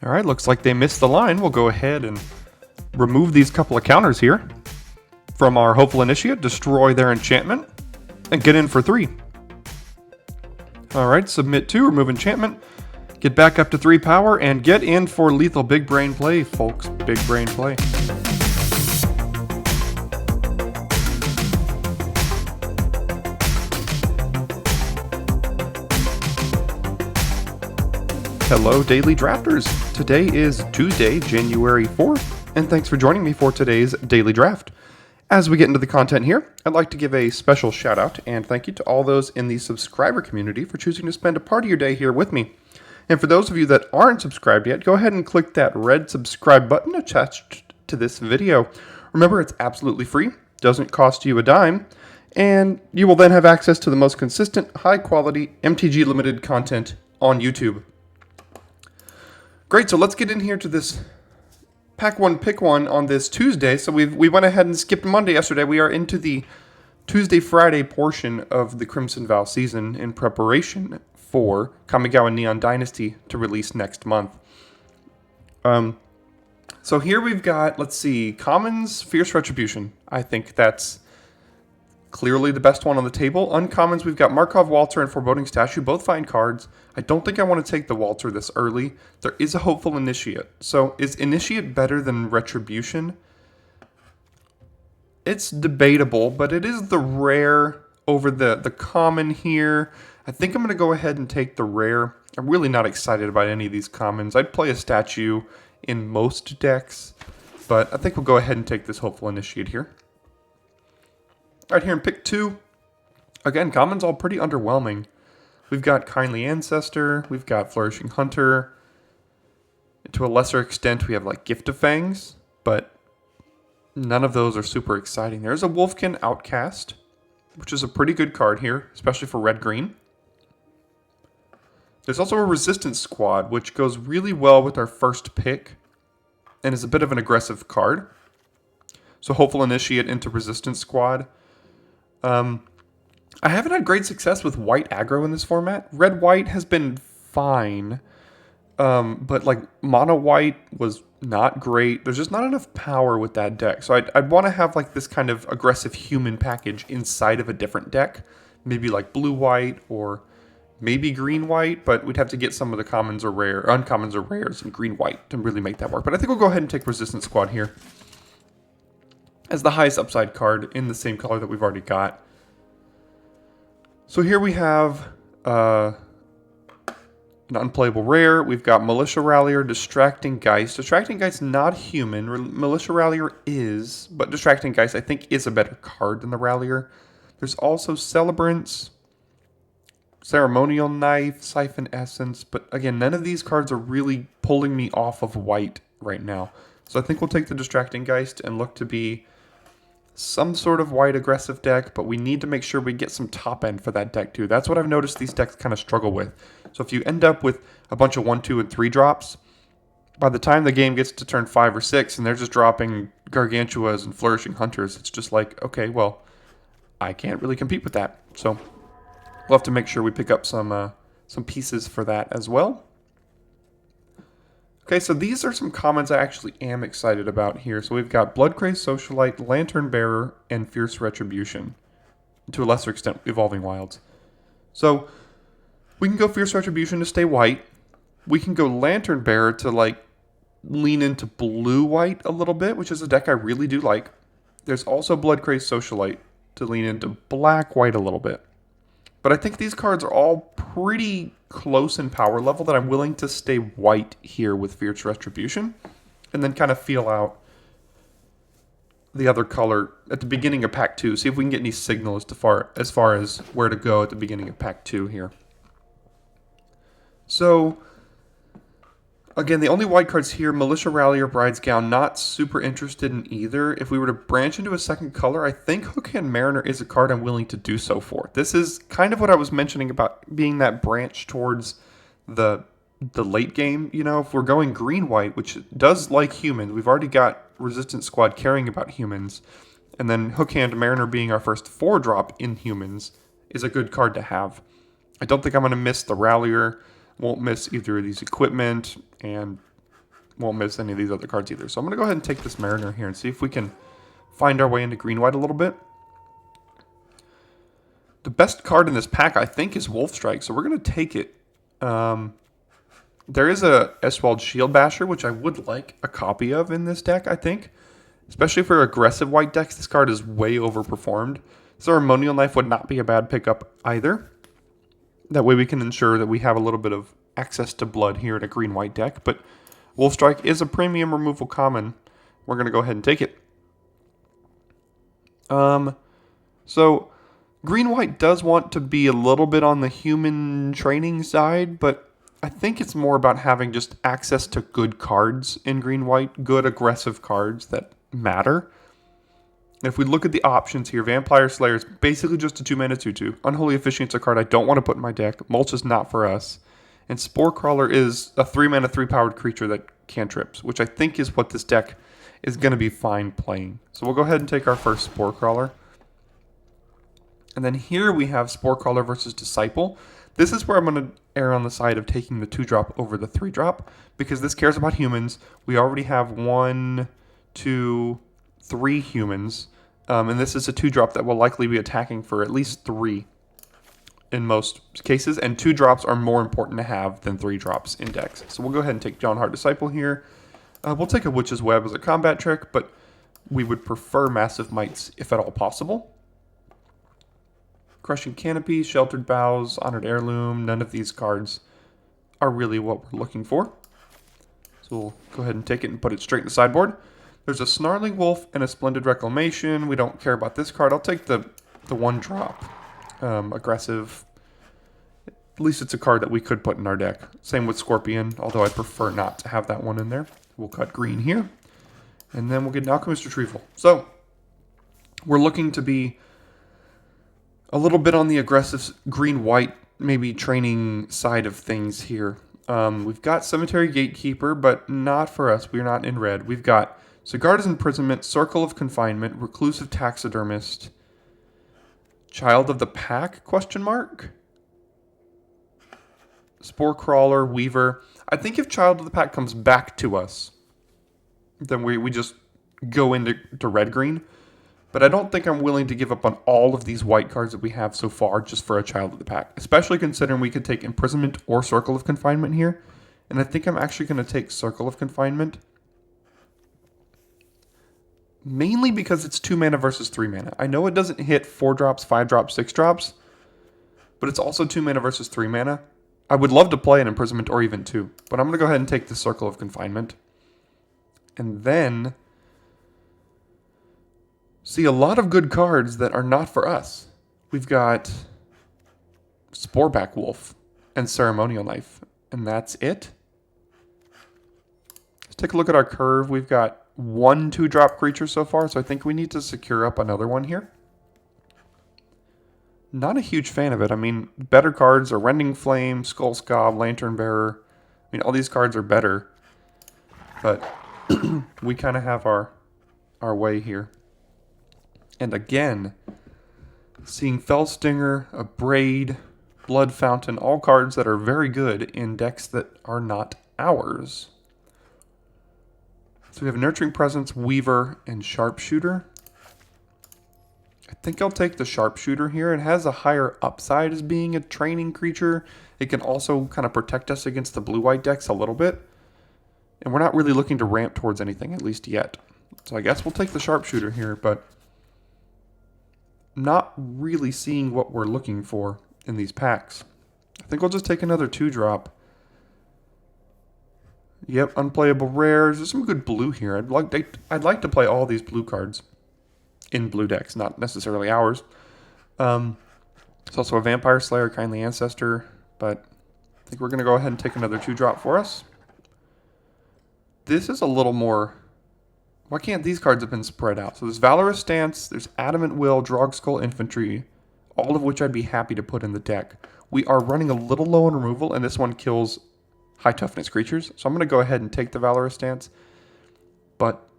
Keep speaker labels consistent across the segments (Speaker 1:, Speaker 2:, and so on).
Speaker 1: All right, looks like they missed the line. We'll go ahead and remove these couple of counters here from our Hopeful Initiate, destroy their enchantment, and get in for 3. All right, submit 2, remove enchantment, get back up to 3 power, and get in for lethal big brain play, folks. Big brain play. Hello, Daily Drafters. Today is Tuesday, January 4th, and thanks for joining me for today's Daily Draft. As we get into the content here, I'd like to give a special shout out and thank you to all those in the subscriber community for choosing to spend a part of your day here with me. And for those of you that aren't subscribed yet, go ahead and click that red subscribe button attached to this video. Remember, it's absolutely free, doesn't cost you a dime, and you will then have access to the most consistent, high-quality MTG Limited content on YouTube. Great, so let's get in here to this Pack 1 Pick 1 on this Tuesday. So we went ahead and skipped Monday yesterday. We are into the Tuesday-Friday portion of the Crimson Vow season in preparation for Kamigawa Neon Dynasty to release next month. So here we've got, let's see, Commons, Fierce Retribution. I think that's clearly the best one on the table. Uncommons, we've got Markov Waltzer and Foreboding Statue, both fine cards. I don't think I want to take the Waltzer this early. There is a Hopeful Initiate. So is Initiate better than Retribution? It's debatable, but it is the rare over the common here. I think I'm going to go ahead and take the rare. I'm really not excited about any of these commons. I'd play a Statue in most decks, but I think we'll go ahead and take this Hopeful Initiate here. All right, here in pick 2, again, commons all pretty underwhelming. We've got Kindly Ancestor, we've got Flourishing Hunter. To a lesser extent, we have like Gift of Fangs, but none of those are super exciting. There's a Wolfkin Outcast, which is a pretty good card here, especially for red-green. There's also a Resistance Squad, which goes really well with our first pick and is a bit of an aggressive card. So Hopeful Initiate into Resistance Squad. I haven't had great success with white aggro in this format. Red-white has been fine, but like mono-white was not great. There's just not enough power with that deck. So I'd want to have like this kind of aggressive human package inside of a different deck. Maybe like blue-white or maybe green-white, but we'd have to get some of the commons or uncommons or rares in green-white to really make that work. But I think we'll go ahead and take Resistance Squad here as the highest upside card in the same color that we've already got. So here we have an unplayable rare. We've got Militia Rallier, Distracting Geist. Distracting Geist not human. Militia Rallier is, but Distracting Geist I think is a better card than the Rallier. There's also Celebrants, Ceremonial Knife, Siphon Essence, but again, none of these cards are really pulling me off of white right now. So I think we'll take the Distracting Geist and look to be some sort of white aggressive deck, but we need to make sure we get some top end for that deck too. That's what I've noticed these decks kind of struggle with. So if you end up with a bunch of 1, 2, and 3 drops, by the time the game gets to turn 5 or 6 and they're just dropping Gargantuas and Flourishing Hunters, it's just like, okay, well, I can't really compete with that. So we'll have to make sure we pick up some pieces for that as well. Okay, so these are some commons I actually am excited about here. So we've got Bloodcrazed Socialite, Lantern Bearer, and Fierce Retribution. To a lesser extent, Evolving Wilds. So we can go Fierce Retribution to stay white. We can go Lantern Bearer to like lean into blue-white a little bit, which is a deck I really do like. There's also Bloodcrazed Socialite to lean into black-white a little bit. But I think these cards are all pretty close in power level that I'm willing to stay white here with Fierce Retribution and then kind of feel out the other color at the beginning of Pack 2. See if we can get any signal as far as where to go at the beginning of Pack 2 here. So again, the only white cards here, Militia Rallier, Bride's Gown, not super interested in either. If we were to branch into a second color, I think Hookhand Mariner is a card I'm willing to do so for. This is kind of what I was mentioning about being that branch towards the late game. You know, if we're going green-white, which does like humans, we've already got Resistance Squad caring about humans, and then Hookhand Mariner being our first 4-drop in humans is a good card to have. I don't think I'm going to miss the Rallier. Won't miss either of these equipment, and won't miss any of these other cards either. So I'm going to go ahead and take this Mariner here and see if we can find our way into green-white a little bit. The best card in this pack, I think, is Wolf Strike, so we're going to take it. There is a Eswald Shield Basher, which I would like a copy of in this deck, I think. Especially for aggressive white decks, this card is way overperformed. Ceremonial Knife would not be a bad pickup either. That way we can ensure that we have a little bit of access to blood here in a green-white deck. But Wolf Strike is a premium removal common. We're going to go ahead and take it. So green-white does want to be a little bit on the human training side, but I think it's more about having just access to good cards in green-white, good aggressive cards that matter. If we look at the options here, Vampire Slayer is basically just a 2-mana 2/2. Unholy Officiant's a card I don't want to put in my deck. Mulch is not for us. And Spore Crawler is a 3-mana 3-powered creature that cantrips, which I think is what this deck is going to be fine playing. So we'll go ahead and take our first Spore Crawler. And then here we have Spore Crawler versus Disciple. This is where I'm going to err on the side of taking the 2-drop over the 3-drop, because this cares about humans. We already have 1, 2, 3 humans, and this is a 2-drop that will likely be attacking for at least 3 in most cases, and 2-drops are more important to have than 3-drops in decks. So we'll go ahead and take John Hart Disciple here. We'll take a Witch's Web as a combat trick, but we would prefer Massive Mites if at all possible. Crushing Canopy, Sheltered Boughs, Honored Heirloom, none of these cards are really what we're looking for. So we'll go ahead and take it and put it straight in the sideboard. There's a Snarling Wolf and a Splendid Reclamation. We don't care about this card. I'll take the 1-drop. Aggressive. At least it's a card that we could put in our deck. Same with Scorpion, although I prefer not to have that one in there. We'll cut green here. And then we'll get an Alchemist Retrieval. So we're looking to be a little bit on the aggressive green-white, maybe training side of things here. We've got Cemetery Gatekeeper, but not for us. We're not in red. We've got Sigarda's Imprisonment, Circle of Confinement, Reclusive Taxidermist, Child of the Pack, question mark? Spore Crawler, Weaver. I think if Child of the Pack comes back to us, then we just go into red-green. But I don't think I'm willing to give up on all of these white cards that we have so far just for a Child of the Pack. Especially considering we could take Imprisonment or Circle of Confinement here. And I think I'm actually going to take Circle of Confinement. Mainly because it's 2 mana versus 3 mana. I know it doesn't hit 4 drops, 5 drops, 6 drops. But it's also 2 mana versus 3 mana. I would love to play an Imprisonment or even 2. But I'm going to go ahead and take the Circle of Confinement. And then see a lot of good cards that are not for us. We've got Sporeback Wolf and Ceremonial Knife, and that's it. Let's take a look at our curve. We've got 1 2-drop creature so far, so I think we need to secure up another one here. Not a huge fan of it. I mean, better cards are Rending Flame, Skull Scob, Lantern Bearer. I mean, all these cards are better, but we kind of have our way here. And again, seeing Fellstinger, a Braid, Blood Fountain, all cards that are very good in decks that are not ours. So we have Nurturing Presence, Weaver, and Sharpshooter. I think I'll take the Sharpshooter here. It has a higher upside as being a training creature. It can also kind of protect us against the blue-white decks a little bit. And we're not really looking to ramp towards anything, at least yet. So I guess we'll take the Sharpshooter here, but not really seeing what we're looking for in these packs. I think we'll just take another 2-drop. Yep, unplayable rares. There's some good blue here. I'd like to play all these blue cards in blue decks, not necessarily ours. It's also a Vampire Slayer, Kindly Ancestor, but I think we're going to go ahead and take another 2-drop for us. This is a little more... Why can't these cards have been spread out? So there's Valorous Stance, there's Adamant Will, Drogskull Infantry, all of which I'd be happy to put in the deck. We are running a little low on removal, and this one kills high toughness creatures. So I'm going to go ahead and take the Valorous Stance. But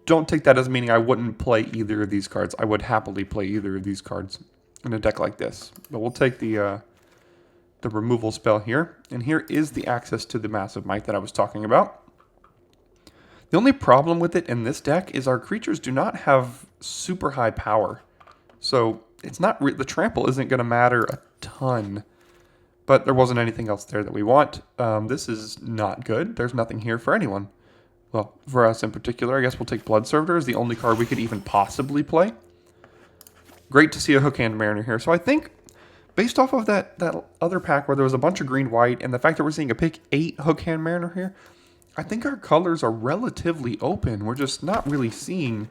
Speaker 1: don't take that as meaning I wouldn't play either of these cards. I would happily play either of these cards in a deck like this. But we'll take the removal spell here. And here is the access to the Massive Might that I was talking about. The only problem with it in this deck is our creatures do not have super high power. So it's not the trample isn't going to matter a ton. But there wasn't anything else there that we want. This is not good. There's nothing here for anyone. Well, for us in particular, I guess we'll take Blood Servitor as the only card we could even possibly play. Great to see a Hookhand Mariner here. So I think, based off of that other pack where there was a bunch of green-white, and the fact that we're seeing a pick 8 Hookhand Mariner here, I think our colors are relatively open. We're just not really seeing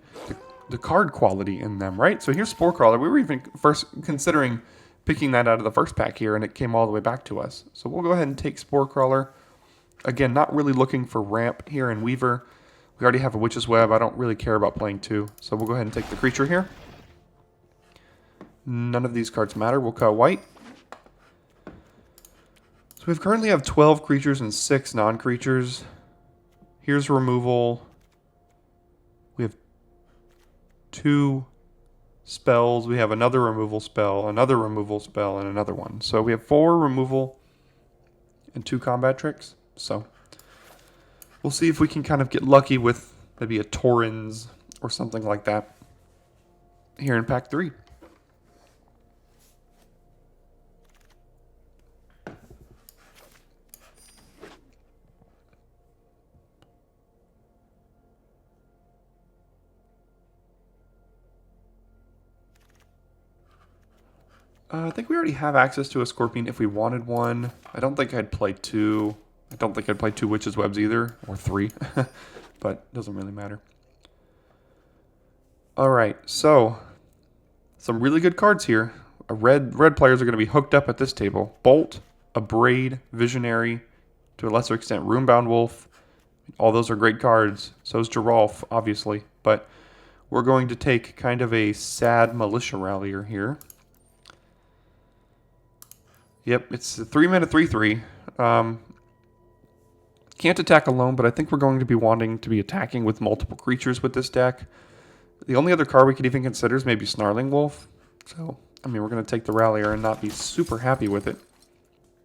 Speaker 1: the card quality in them, right? So here's Spore Crawler. We were even first considering picking that out of the first pack here, and it came all the way back to us. So we'll go ahead and take Spore Crawler. Again, not really looking for ramp here in Weaver. We already have a Witch's Web. I don't really care about playing 2. So we'll go ahead and take the creature here. None of these cards matter. We'll cut white. So we currently have 12 creatures and 6 non-creatures. Here's removal. We have 2 spells. We have another removal spell, and another one. So we have 4 removal and 2 combat tricks. So we'll see if we can kind of get lucky with maybe a Torrens or something like that here in pack 3. I think we already have access to a Scorpion if we wanted one. I don't think I'd play 2. I don't think I'd play 2 Witch's Webs either, or 3, but it doesn't really matter. Alright, so some really good cards here. Red players are going to be hooked up at this table. Bolt, Abrade, Visionary, to a lesser extent Runebound Wolf. All those are great cards. So is Geralf, obviously, but we're going to take kind of a sad Militia Rallier here. Yep, it's a 3-mana 3/3. Can't attack alone, but I think we're going to be wanting to be attacking with multiple creatures with this deck. The only other card we could even consider is maybe Snarling Wolf. So, I mean, we're going to take the Rallier and not be super happy with it.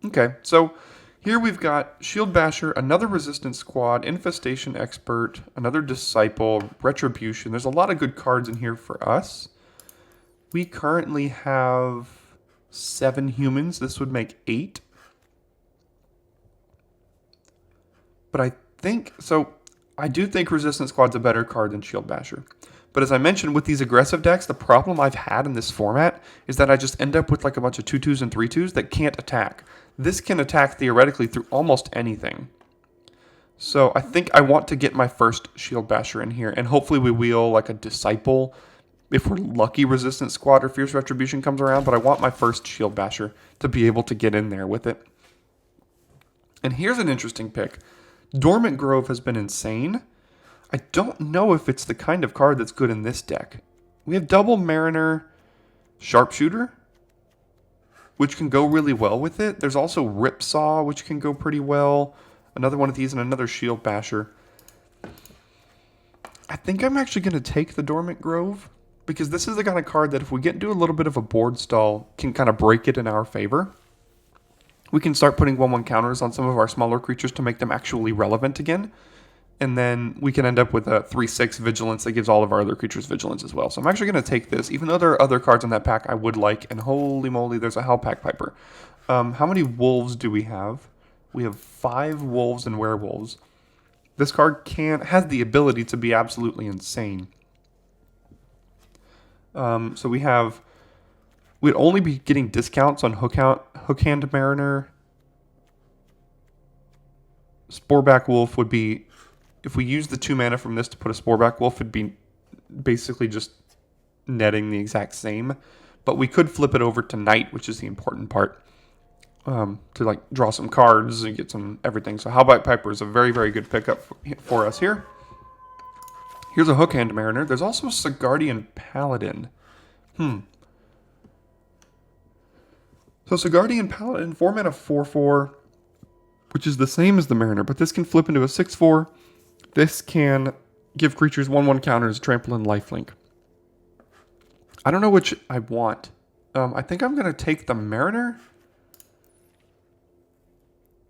Speaker 1: Okay, so here we've got Shield Basher, another Resistance Squad, Infestation Expert, another Disciple, Retribution. There's a lot of good cards in here for us. We currently have 7 humans. This would make 8. But I do think Resistance Squad's a better card than Shield Basher. But as I mentioned, with these aggressive decks, the problem I've had in this format is that I just end up with like a bunch of 2/2s and 3/2s that can't attack. This can attack theoretically through almost anything. So I think I want to get my first Shield Basher in here, and hopefully we wheel like a Disciple if we're lucky Resistance Squad or Fierce Retribution comes around, but I want my first Shield Basher to be able to get in there with it. And here's an interesting pick. Dormant Grove has been insane. I don't know if it's the kind of card that's good in this deck. We have double Mariner Sharpshooter, which can go really well with it. There's also Ripsaw, which can go pretty well. Another one of these and another Shield Basher. I think I'm actually going to take the Dormant Grove, because this is the kind of card that if we get into a little bit of a board stall, can kind of break it in our favor. We can start putting 1/1 counters on some of our smaller creatures to make them actually relevant again. And then we can end up with a 3/6 Vigilance that gives all of our other creatures Vigilance as well. So I'm actually going to take this, even though there are other cards in that pack I would like. And holy moly, there's a Howlpack Piper. How many wolves do we have? We have 5 wolves and werewolves. This card has the ability to be absolutely insane. So we'd only be getting discounts on Hookhand Mariner. Sporeback Wolf would be, if we use the 2 mana from this to put a Sporeback Wolf, it'd be basically just netting the exact same. But we could flip it over to Knight, which is the important part, to like draw some cards and get some everything. So Howlback Piper is a very, very good pickup for us here. Here's a Hookhand Mariner. There's also a Sigardian Paladin. So Sigardian Paladin, 4 mana 4/4, which is the same as the Mariner, but this can flip into a 6/4. This can give creatures 1/1 counters, trample, and lifelink. I don't know which I want. I think I'm going to take the Mariner.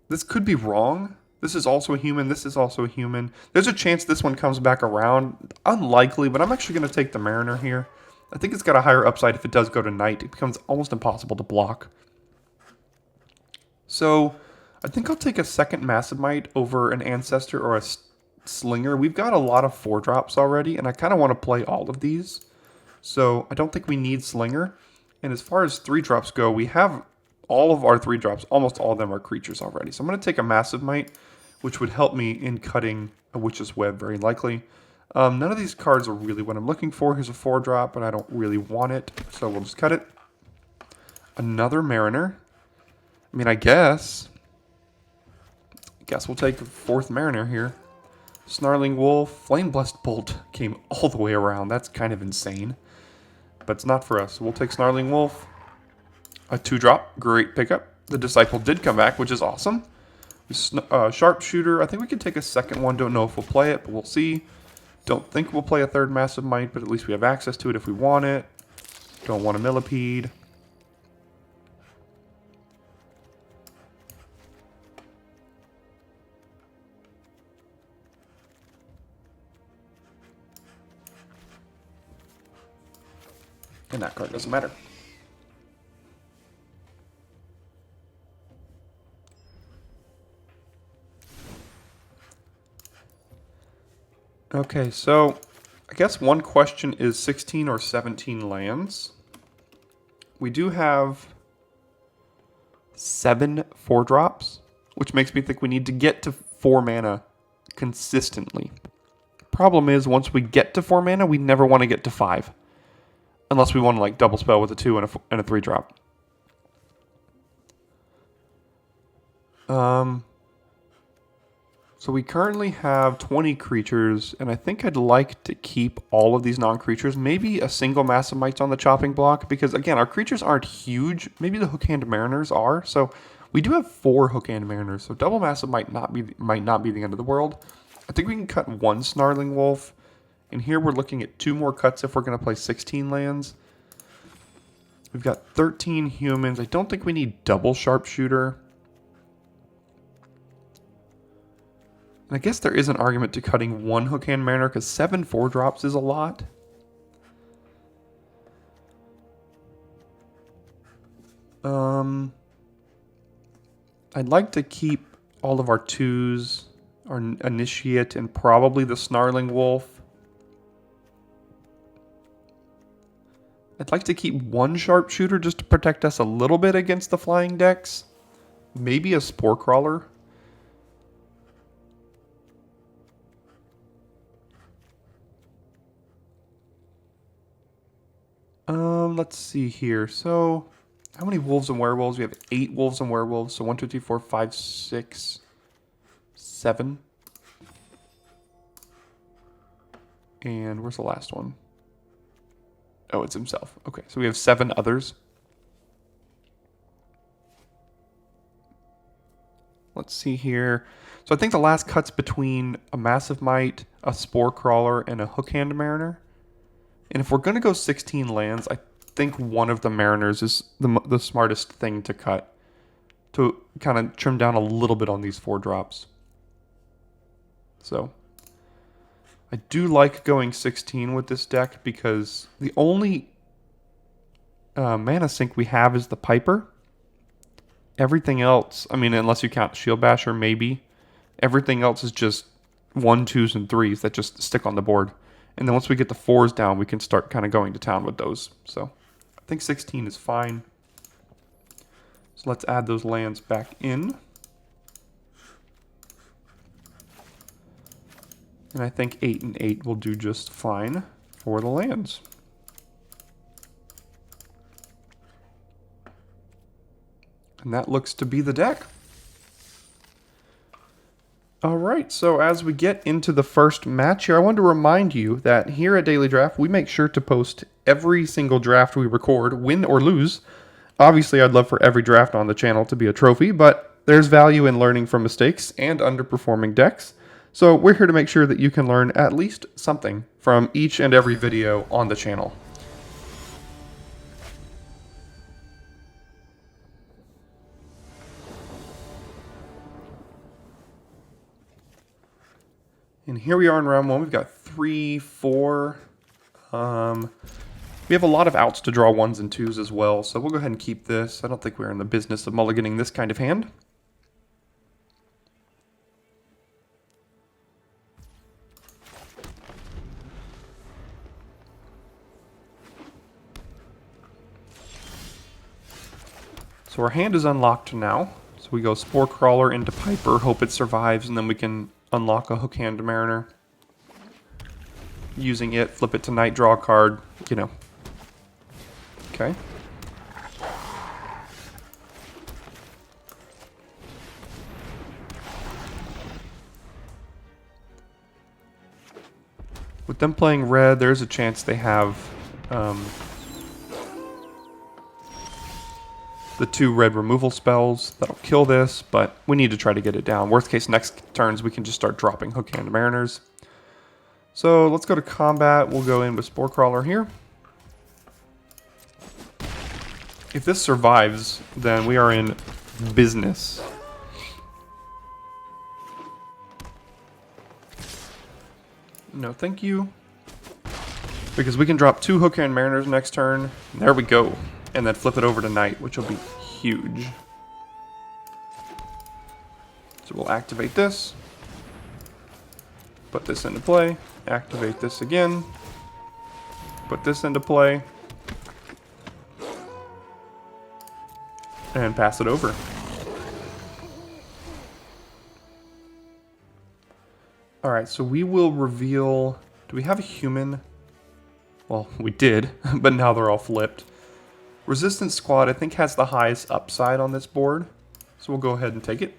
Speaker 1: This could be wrong. This is also a human. This is also a human. There's a chance this one comes back around. Unlikely, but I'm actually going to take the Mariner here. I think it's got a higher upside if it does go to Knight. It becomes almost impossible to block. So I think I'll take a second Massive Might over an Ancestor or a Slinger. We've got a lot of 4-drops already, and I kind of want to play all of these. So I don't think we need Slinger. And as far as 3-drops go, we have all of our 3-drops. Almost all of them are creatures already. So I'm going to take a Massive Might, which would help me in cutting a Witch's Web very likely. None of these cards are really what I'm looking for. Here's a 4-drop, but I don't really want it. So we'll just cut it. Another Mariner. I mean, I guess we'll take a 4th Mariner here. Snarling Wolf. Flameblessed Bolt came all the way around. That's kind of insane. But it's not for us. So we'll take Snarling Wolf. A 2-drop. Great pickup. The Disciple did come back, which is awesome. Sharpshooter. I think we could take a second one. Don't know if we'll play it, but we'll see. Don't think we'll play a 3rd Massive Might, but at least we have access to it if we want it. Don't want a Millipede. And that card doesn't matter. Okay, so I guess one question is 16 or 17 lands. We do have 7 4-drops, which makes me think we need to get to 4 mana consistently. Problem is, once we get to 4 mana, we never want to get to 5. Unless we want to like double spell with a 2 and a 3-drop. So we currently have 20 creatures, and I think I'd like to keep all of these non-creatures. Maybe a single Massive Might's on the chopping block, because again, our creatures aren't huge. Maybe the Hook-Hand Mariners are. So we do have 4 Hook-Hand Mariners, so double Massive might not be the end of the world. I think we can cut 1 Snarling Wolf. And here we're looking at 2 more cuts if we're going to play 16 lands. We've got 13 humans. I don't think we need double Sharpshooter. And I guess there is an argument to cutting 1 Hook-Hand Mariner because 7 4-drops is a lot. I'd like to keep all of our 2s, our Initiate, and probably the Snarling Wolf. I'd like to keep 1 Sharpshooter just to protect us a little bit against the flying decks. Maybe a Spore Crawler. Let's see here. So, how many wolves and werewolves? We have 8 wolves and werewolves. So 1, 2, 3, 4, 5, 6, 7. And where's the last one? Oh, it's himself. Okay, so we have 7 others. Let's see here. So I think the last cut's between a Massive Might, a Spore Crawler, and a Hook-Hand Mariner. And if we're going to go 16 lands, I think one of the Mariners is the smartest thing to cut. To kind of trim down a little bit on these 4-drops. So I do like going 16 with this deck because the only mana sink we have is the Piper. Everything else, I mean, unless you count Shield Basher, maybe. Everything else is just 1, 2s, and 3s that just stick on the board. And then once we get the 4s down, we can start kind of going to town with those. So I think 16 is fine. So let's add those lands back in. And I think 8 and 8 will do just fine for the lands. And that looks to be the deck. Alright, so as we get into the first match here, I wanted to remind you that here at Daily Draft, we make sure to post every single draft we record, win or lose. Obviously, I'd love for every draft on the channel to be a trophy, but there's value in learning from mistakes and underperforming decks. So we're here to make sure that you can learn at least something from each and every video on the channel. And here we are in round 1. We've got 3, 4. We have a lot of outs to draw 1s and 2s as well, so we'll go ahead and keep this. I don't think we're in the business of mulliganing this kind of hand. So our hand is unlocked now. So we go Spore Crawler into Piper, hope it survives, and then we can unlock a Hook Hand Mariner. Using it, flip it to night, draw a card, you know. Okay. With them playing red, there's a chance they have the 2 red removal spells that'll kill this, but we need to try to get it down. Worst case, next turns we can just start dropping Hook Hand Mariners. So let's go to combat. We'll go in with Spore Crawler here. If this survives, then we are in business. No, thank you. Because we can drop 2 Hook Hand Mariners next turn. There we go. And then flip it over to night, which will be huge. So we'll activate this. Put this into play. Activate this again. Put this into play. And pass it over. Alright, so we will reveal... Do we have a human? Well, we did, but now they're all flipped. Resistance Squad, I think, has the highest upside on this board. So we'll go ahead and take it.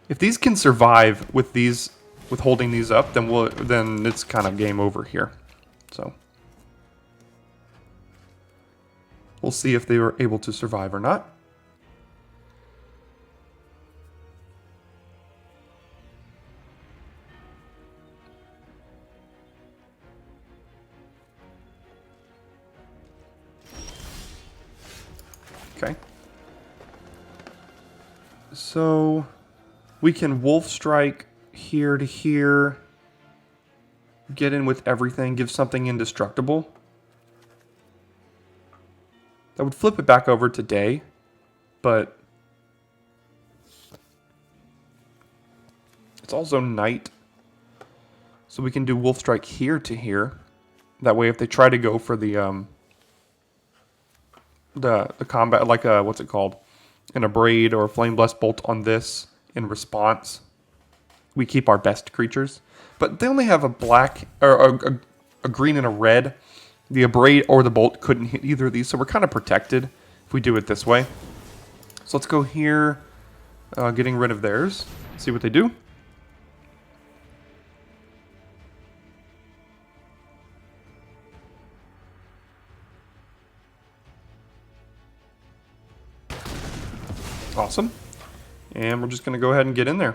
Speaker 1: If these can survive with these, with holding these up, then it's kind of game over here. So we'll see if they were able to survive or not. Okay. So we can Wolf Strike here to here. Get in with everything. Give something indestructible. That would flip it back over to day. But it's also night. So we can do Wolf Strike here to here. That way if they try to go for the combat, like what's it called, an Abrade or a Flame Blessed Bolt on this in response, we keep our best creatures. But they only have a black or a green and a red. The Abrade or the Bolt couldn't hit either of these, so we're kind of protected if we do it this way. So let's go here, getting rid of theirs. See what they do. Awesome. And we're just going to go ahead and get in there.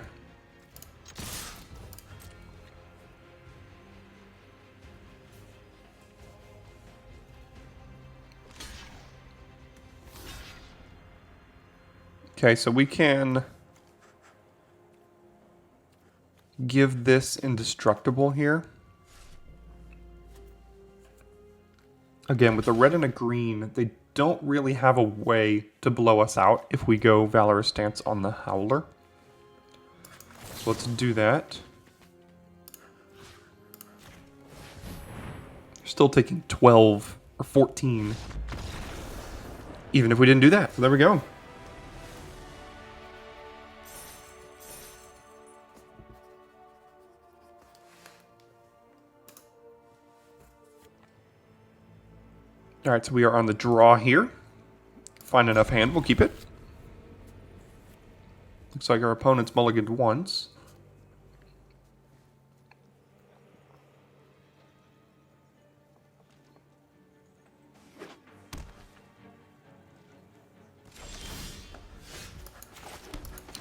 Speaker 1: Okay, so we can give this indestructible here. Again, with a red and a green, they don't really have a way to blow us out if we go Valorous Stance on the Howler. So let's do that. Still taking 12 or 14, even if we didn't do that. So there we go. Alright, so we are on the draw here. Find enough hand, we'll keep it. Looks like our opponent's mulliganed once.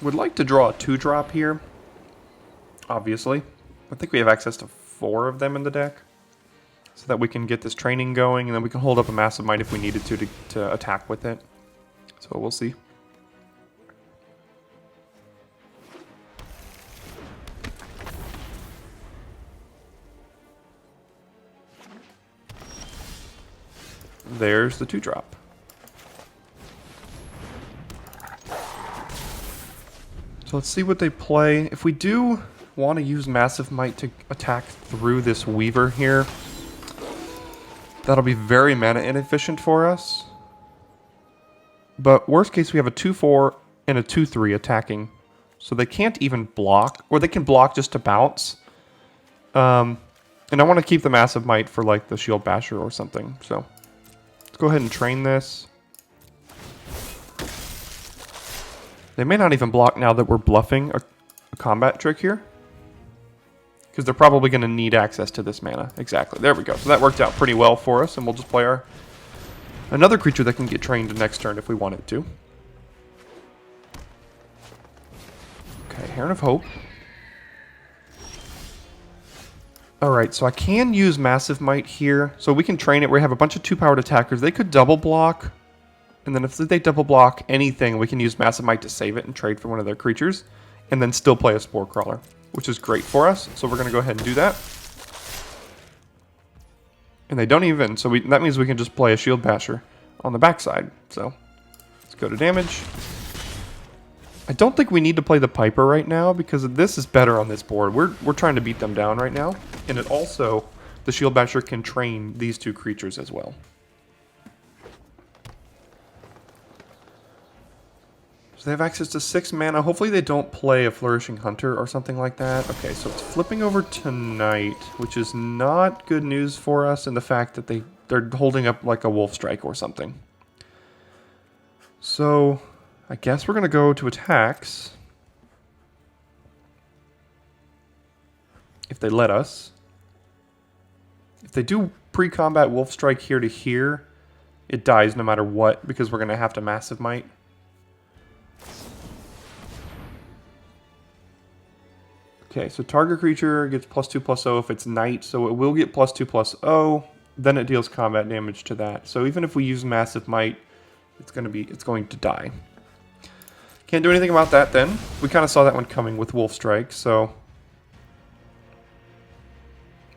Speaker 1: Would like to draw a 2-drop here, obviously. I think we have access to 4 of them in the deck, so that we can get this training going, and then we can hold up a Massive Might if we needed to attack with it. So we'll see. there's the 2-drop. So let's see what they play. If we do want to use Massive Might to attack through this Weaver here, that'll be very mana inefficient for us. But worst case, we have a 2-4 and a 2-3 attacking. So they can't even block, or they can block just to bounce. And I want to keep the Massive Might for like the Shield Basher or something. So let's go ahead and train this. They may not even block now that we're bluffing a combat trick here. Because they're probably going to need access to this mana. Exactly. There we go. So that worked out pretty well for us. And we'll just play another creature that can get trained next turn if we want it to. Okay, Heron of Hope. Alright, so I can use Massive Might here. So we can train it. We have a bunch of 2-powered attackers. They could double block. And then if they double block anything, we can use Massive Might to save it and trade for one of their creatures. And then still play a Spore Crawler, which is great for us. So we're going to go ahead and do that. And they don't even, so that means we can just play a Shield Basher on the backside. So let's go to damage. I don't think we need to play the Piper right now because this is better on this board. We're trying to beat them down right now. And it also, the Shield Basher can train these 2 creatures as well. So they have access to 6 mana. Hopefully they don't play a Flourishing Hunter or something like that. Okay, so it's flipping over tonight, which is not good news for us in the fact that they're holding up like a Wolf Strike or something. So I guess we're going to go to attacks. If they let us. If they do pre-combat Wolf Strike here to here, it dies no matter what because we're going to have to Massive Might. Okay, so target creature gets +2/+0 if it's night, so it will get +2/+0. Then it deals combat damage to that. So even if we use Massive Might, it's going to die. Can't do anything about that then. We kind of saw that one coming with Wolf Strike, so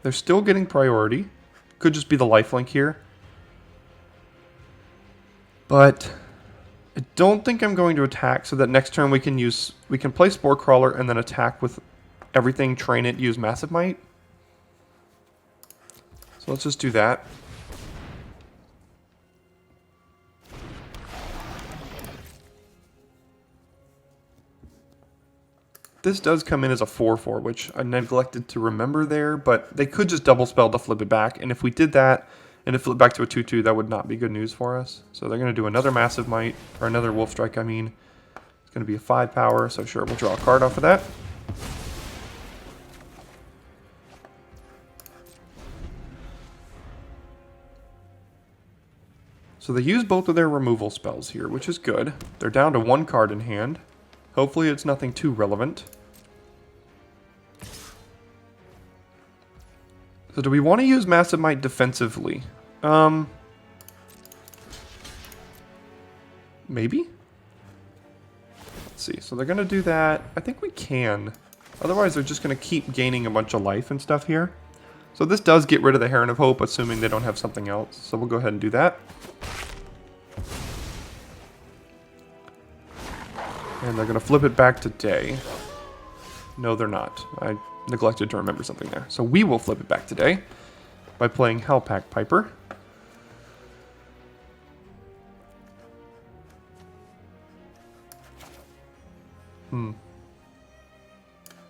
Speaker 1: they're still getting priority. Could just be the lifelink here. But I don't think I'm going to attack so that next turn we can play Spore Crawler and then attack with everything, train it, use Massive Might. So let's just do that. This does come in as a 4/4, which I neglected to remember there, but they could just double spell to flip it back, and if we did that, and it flipped back to a 2/2, that would not be good news for us. So they're going to do another Massive Might, or another Wolf Strike, I mean. It's going to be a 5 power, so sure, we'll draw a card off of that. So they use both of their removal spells here, which is good. They're down to 1 card in hand. Hopefully it's nothing too relevant. So do we want to use Massive Might defensively? Maybe? Let's see. So they're going to do that. I think we can. Otherwise they're just going to keep gaining a bunch of life and stuff here. So this does get rid of the Heron of Hope, assuming they don't have something else. So we'll go ahead and do that. And they're going to flip it back to day. No, they're not. I neglected to remember something there. So we will flip it back to day by playing Hellpack Piper.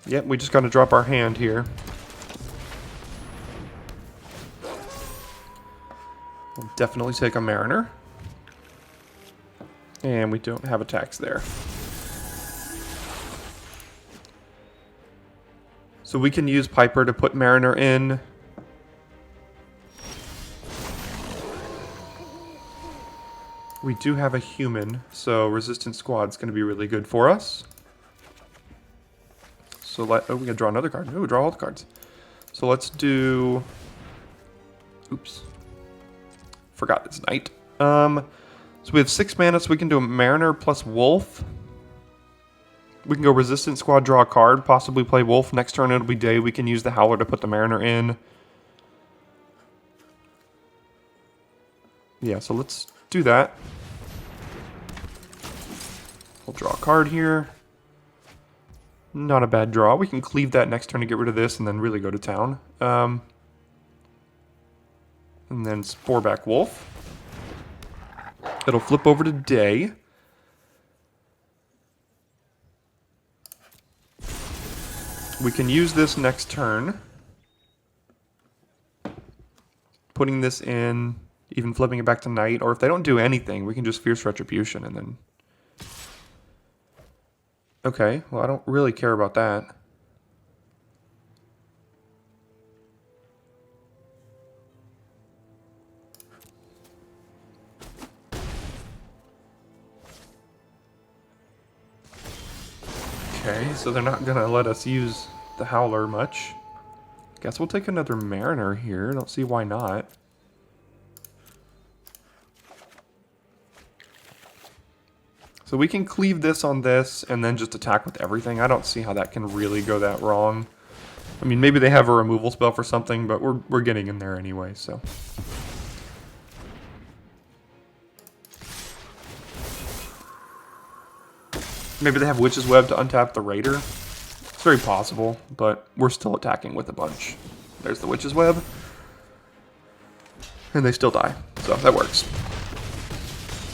Speaker 1: Yep, we just got to drop our hand here. We'll definitely take a Mariner. And we don't have attacks there. So we can use Piper to put Mariner in. We do have a human, so Resistance Squad's going to be really good for us. So we gotta draw another card. Oh, draw all the cards. So let's do... Oops. Forgot it's night. So we have 6 mana, so we can do a Mariner plus Wolf. We can go Resistance Squad, draw a card, possibly play Wolf. Next turn it'll be day. We can use the Howler to put the Mariner in. Yeah, so let's do that. We'll draw a card here. Not a bad draw. We can cleave that next turn to get rid of this and then really go to town. And then Sporeback Wolf. It'll flip over to Day. We can use this next turn. Putting this in, even flipping it back to Night, or if they don't do anything, we can just Fierce Retribution and then... Okay, well I don't really care about that. Okay, so they're not gonna let us use the Howler much. Guess we'll take another Mariner here. Don't see why not. So we can cleave this on this and then just attack with everything. I don't see how that can really go that wrong. I mean, maybe they have a removal spell for something, but we're getting in there anyway, so. Maybe they have Witch's Web to untap the Raider. It's very possible, but we're still attacking with a bunch. There's the Witch's Web. And they still die, so that works.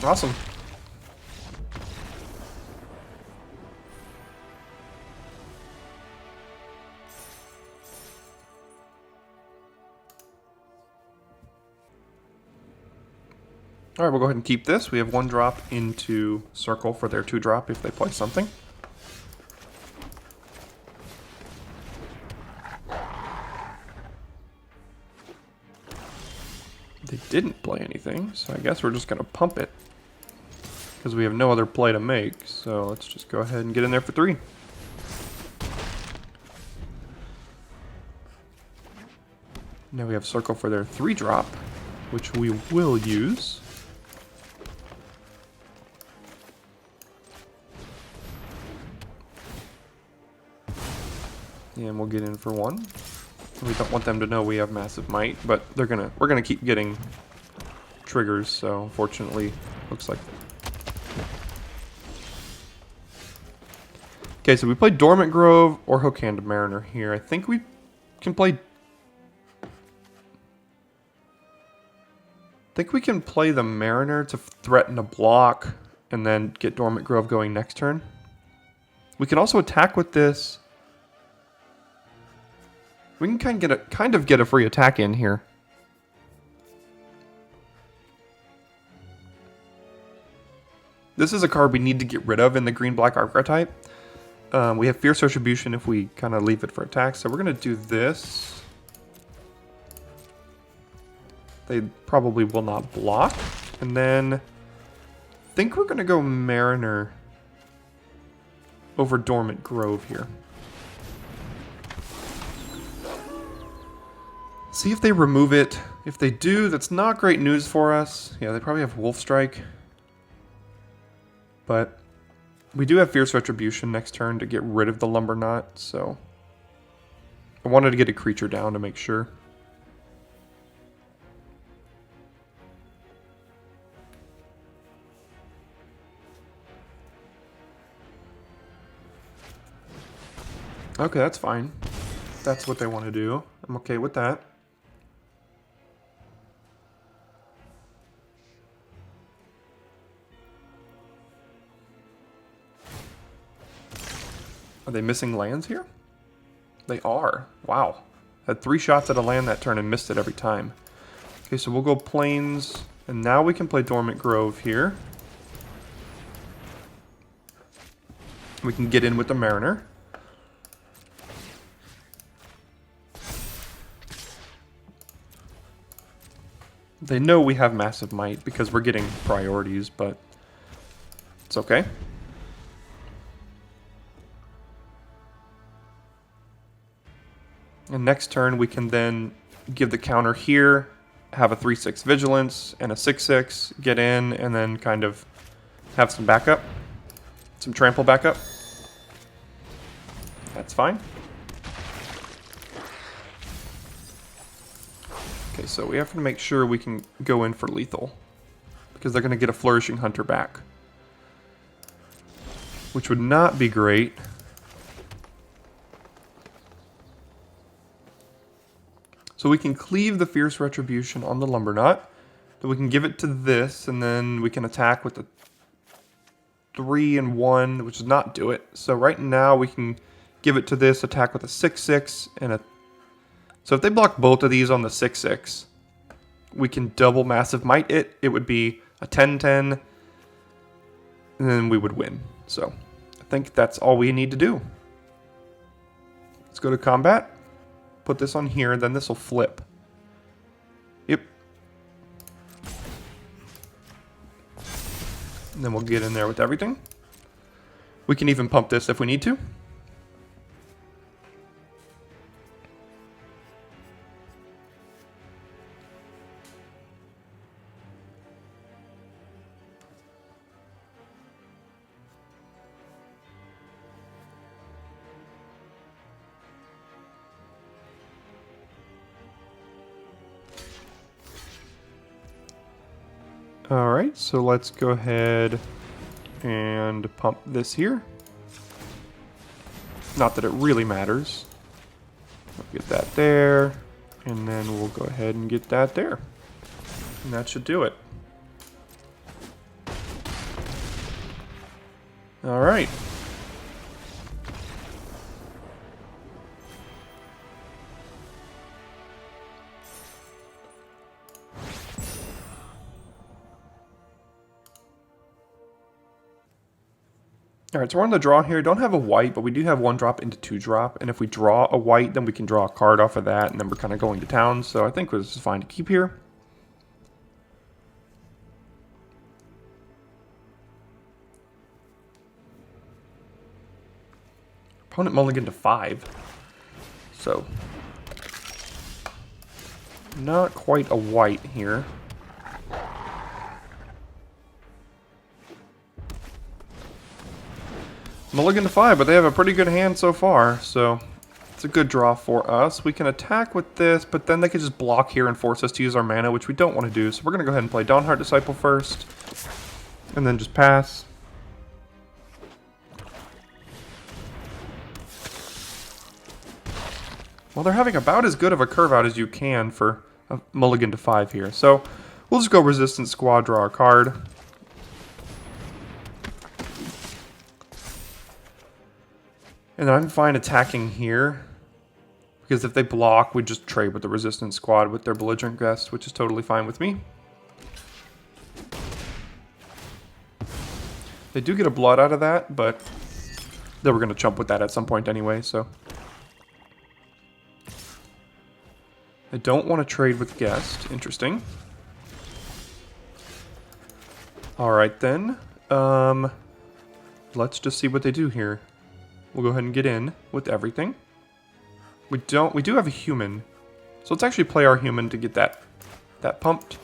Speaker 1: Awesome. Alright, we'll go ahead and keep this. We have 1 drop into Circle for their 2 drop if they play something. They didn't play anything, so I guess we're just going to pump it. Because we have no other play to make, so let's just go ahead and get in there for 3. Now we have Circle for their 3 drop, which we will use. And we'll get in for 1. We don't want them to know we have Massive Might, but we're gonna keep getting triggers, so unfortunately looks like. Okay, so we play Dormant Grove or Hookhanded Mariner here. I think we can play. I think we can play the Mariner to threaten a block and then get Dormant Grove going next turn. We can also attack with this. We can kind of get a free attack in here. This is a card we need to get rid of in the green-black archetype. We have Fierce Retribution if we kind of leave it for attack, so we're going to do this. They probably will not block. And then I think we're going to go Mariner over Dormant Grove here. See if they remove it. If they do, that's not great news for us. Yeah, they probably have Wolf Strike. But we do have Fierce Retribution next turn to get rid of the Lumber Knot, so I wanted to get a creature down to make sure. Okay, that's fine. That's what they want to do. I'm okay with that. Are they missing lands here? They are. Wow. Had 3 shots at a land that turn and missed it every time. Okay, so we'll go Plains, and now we can play Dormant Grove here. We can get in with the Mariner. They know we have Massive Might because we're getting priorities, but it's okay. And next turn we can then give the counter here, have a 3/6 Vigilance and a 6/6, get in, and then kind of have some backup, some trample backup. That's fine. Okay, so we have to make sure we can go in for lethal. because they're going to get a Flourishing Hunter back, which would not be great. So we can cleave the Fierce Retribution on the Lumberknot. Then we can give it to this, and then we can attack with the 3 and 1, which does not do it. So right now we can give it to this, attack with a 6/6 and a... So if they block both of these on the 6/6, we can double Massive Might it. It would be a 10/10, and then we would win. So I think that's all we need to do. Let's go to combat. Put this on here, then this will flip. Yep. And then we'll get in there with everything. We can even pump this if we need to. Alright, so let's go ahead and pump this here. Not that it really matters. We'll get that there, and then we'll go ahead and get that there. And that should do it. Alright. Alright, so we're on the draw here. Don't have a white, but we do have 1 drop into 2 drop. And if we draw a white, then we can draw a card off of that, and then we're kind of going to town. So I think this is fine to keep here. Opponent mulligan to 5. So not quite a white here. Mulligan to 5, but they have a pretty good hand so far, so it's a good draw for us. We can attack with this, but then they could just block here and force us to use our mana, which we don't want to do. So we're going to go ahead and play Dawnheart Disciple first, and then just pass. Well, they're having about as good of a curve out as you can for a mulligan to 5 here. So we'll just go Resistance Squad, draw a card. And I'm fine attacking here, because if they block, we just trade with the Resistance Squad with their Belligerent Guest, which is totally fine with me. They do get a blood out of that, but they were going to chump with that at some point anyway, so. I don't want to trade with Guest. Interesting. Alright then. Let's just see what they do here. We'll go ahead and get in with everything. We do have a human. So let's actually play our human to get that pumped.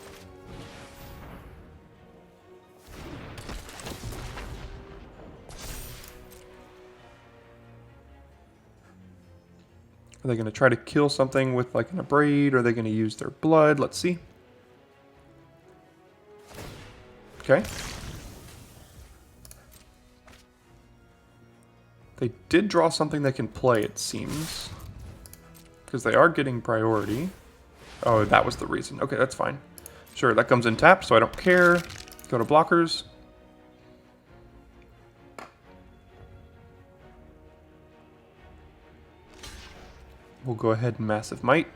Speaker 1: Are they going to try to kill something with like an Abrade? Or are they going to use their blood? Let's see. Okay. They did draw something they can play, it seems. Because they are getting priority. Oh, that was the reason. Okay, that's fine. Sure, that comes in tap, so I don't care. Go to blockers. We'll go ahead and Massive Might.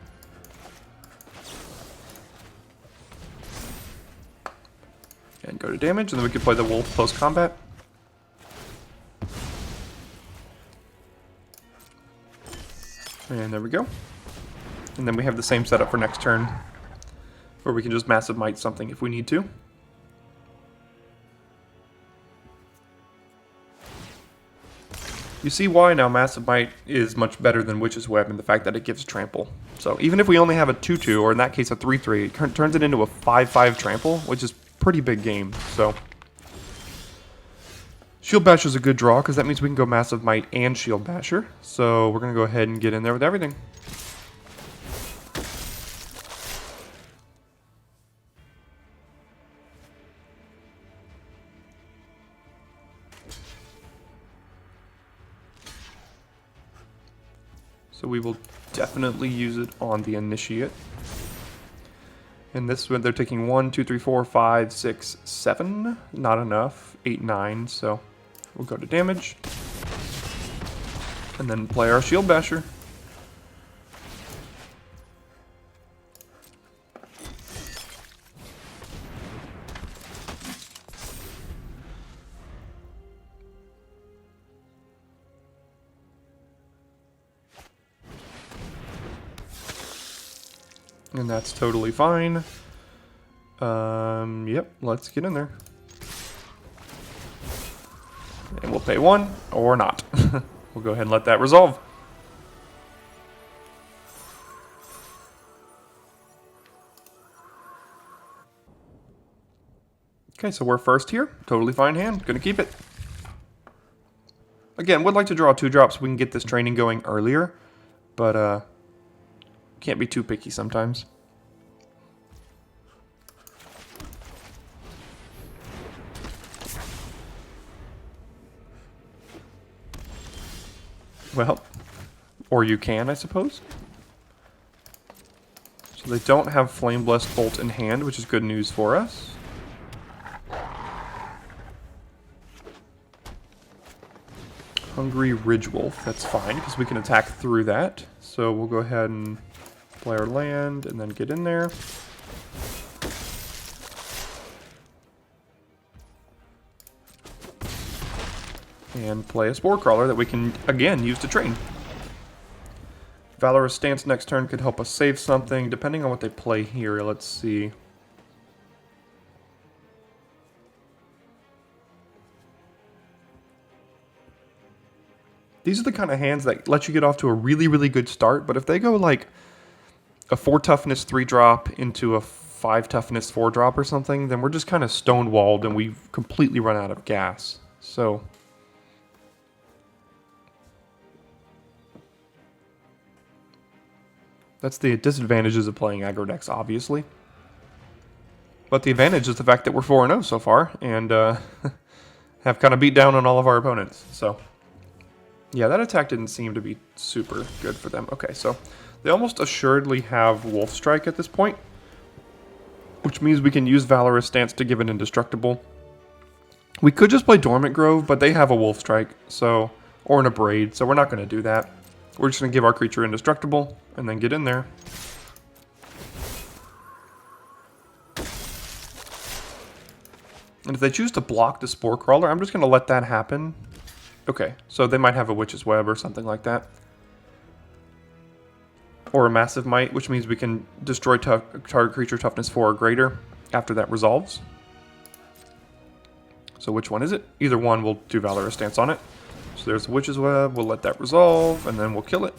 Speaker 1: And go to damage, and then we can play the Wolf post combat. And there we go. And then we have the same setup for next turn, where we can just Massive Might something if we need to. You see why now Massive Might is much better than Witch's Web in the fact that it gives trample. So even if we only have a 2/2, or in that case a 3/3, it turns it into a 5/5 trample, which is pretty big game. So Shield Basher is a good draw, because that means we can go Massive Might and Shield Basher. So we're going to go ahead and get in there with everything. So we will definitely use it on the Initiate. And this one, they're taking 1, 2, 3, 4, 5, 6, 7. Not enough. 8, 9. So we'll go to damage. And then play our Shield Basher. And that's totally fine. Yep, let's get in there. And we'll pay 1 or not. We'll go ahead and let that resolve. Okay, so we're first here. Totally fine hand. Gonna keep it. Again, would like to draw 2 drops so we can get this training going earlier. But, can't be too picky sometimes. Well, or you can, I suppose. So they don't have Flame Blessed Bolt in hand, which is good news for us. Hungry Ridgewolf, that's fine, because we can attack through that. So we'll go ahead and play our land, and then get in there. And play a Spore Crawler that we can, again, use to train. Valorous Stance next turn could help us save something, depending on what they play here. Let's see. These are the kind of hands that let you get off to a really, really good start, but if they go like a 4 toughness 3 drop into a 5 toughness 4 drop or something, then we're just kind of stonewalled and we've completely run out of gas. So that's the disadvantages of playing aggro decks, obviously. But the advantage is the fact that we're 4-0 so far, and have kind of beat down on all of our opponents. So yeah, that attack didn't seem to be super good for them. Okay, so they almost assuredly have Wolf Strike at this point, which means we can use Valorous Stance to give it indestructible. We could just play Dormant Grove, but they have a Wolf Strike, so, or an Abrade, so we're not going to do that. We're just going to give our creature indestructible, and then get in there. And if they choose to block the Spore Crawler, I'm just going to let that happen. Okay, so they might have a Witch's Web or something like that. Or a Massive Might, which means we can destroy target creature toughness 4 or greater after that resolves. So which one is it? Either one, we'll do Valorous Stance on it. So there's the Witch's Web, we'll let that resolve, and then we'll kill it.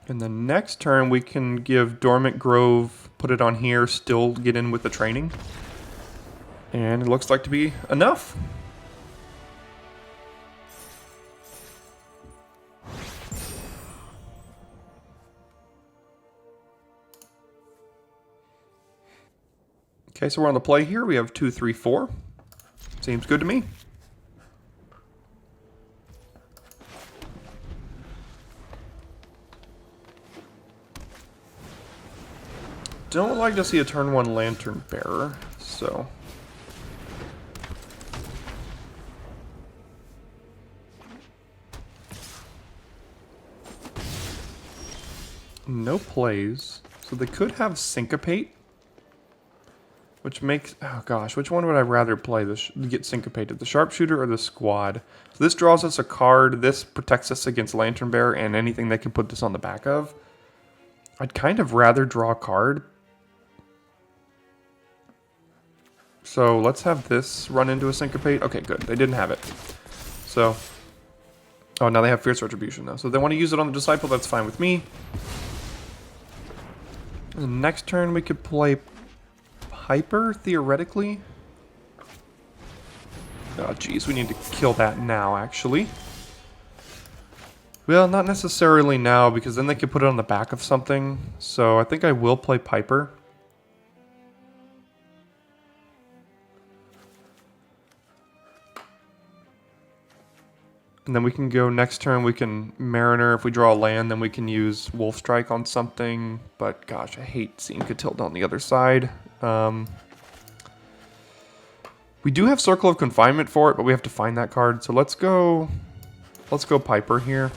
Speaker 1: And the next turn we can give Dormant Grove, put it on here, still get in with the training. And it looks like to be enough. Okay, so we're on the play here. We have 2, 3, 4. Seems good to me. Don't like to see a turn 1 Lantern Bearer, so. No plays. So they could have Syncopate. Which makes, oh gosh, which one would I rather play to get Syncopated? The Sharpshooter or the Squad? So this draws us a card, this protects us against Lantern Bearer and anything they can put this on the back of. I'd kind of rather draw a card. So let's have this run into a Syncopate. Okay, good, they didn't have it. So, oh, now they have Fierce Retribution though. So they want to use it on the Disciple, that's fine with me. And the next turn we could play Piper, theoretically. Oh, geez, we need to kill that now, actually. Well, not necessarily now, because then they could put it on the back of something. So I think I will play Piper. And then we can go next turn, we can Mariner. If we draw a land, then we can use Wolf Strike on something. But gosh, I hate seeing Catilda on the other side. We do have Circle of Confinement for it, but we have to find that card. So let's go Piper here.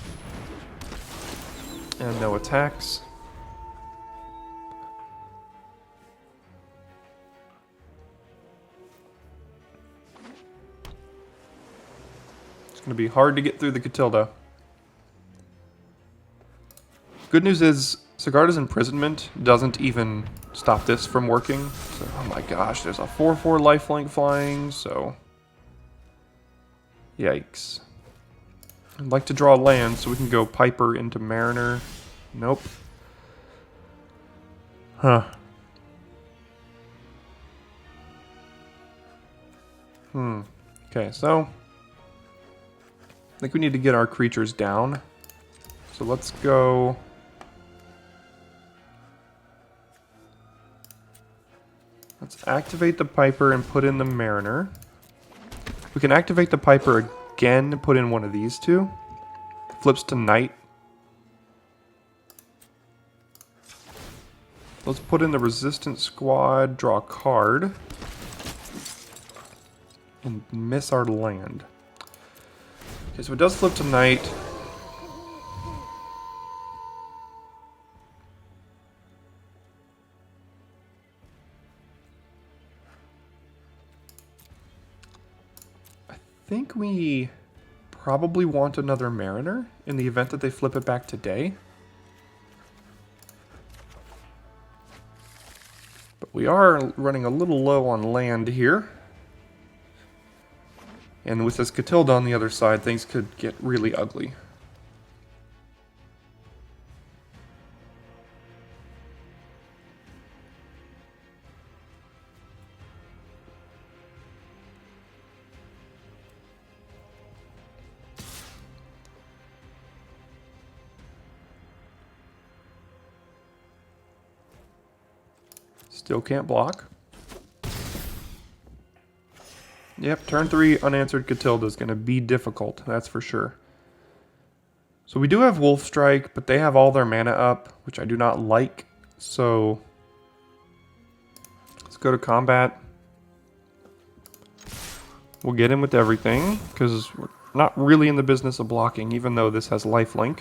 Speaker 1: And no attacks. It's going to be hard to get through the Catilda. Good news is, Sigarda's Imprisonment doesn't even stop this from working. So, oh my gosh, there's a 4/4 lifelink flying, so... Yikes. I'd like to draw land so we can go Piper into Mariner. Nope. Huh. Okay, so... I think we need to get our creatures down. So let's go... Let's activate the Piper and put in the Mariner. We can activate the Piper again and put in one of these two. Flips to Knight. Let's put in the Resistance Squad, draw a card. And miss our land. Okay, so it does flip to Knight. I think we probably want another Mariner in the event that they flip it back today. But we are running a little low on land here. And with this Catilda on the other side, things could get really ugly. Still can't block. Yep, turn 3 unanswered Catilda is going to be difficult, that's for sure. So we do have Wolf Strike, but they have all their mana up, which I do not like. So let's go to combat. We'll get in with everything, because we're not really in the business of blocking, even though this has lifelink.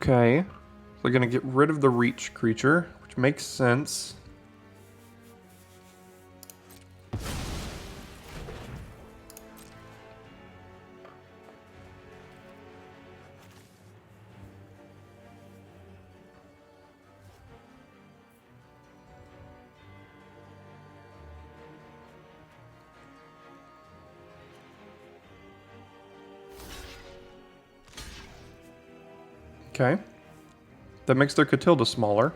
Speaker 1: Okay, so we're going to get rid of the reach creature, which makes sense. Okay. That makes their Catilda smaller.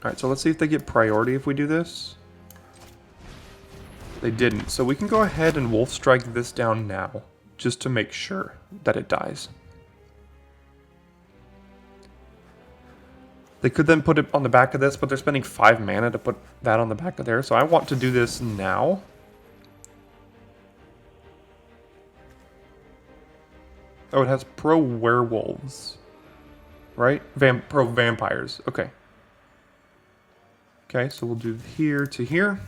Speaker 1: Alright, so let's see if they get priority if we do this. They didn't, so we can go ahead and Wolf Strike this down now, just to make sure that it dies. They could then put it on the back of this, but they're spending 5 mana to put that on the back of there. So I want to do this now. Oh, it has pro werewolves. Right? Pro vampires. Okay. Okay, so we'll do here to here.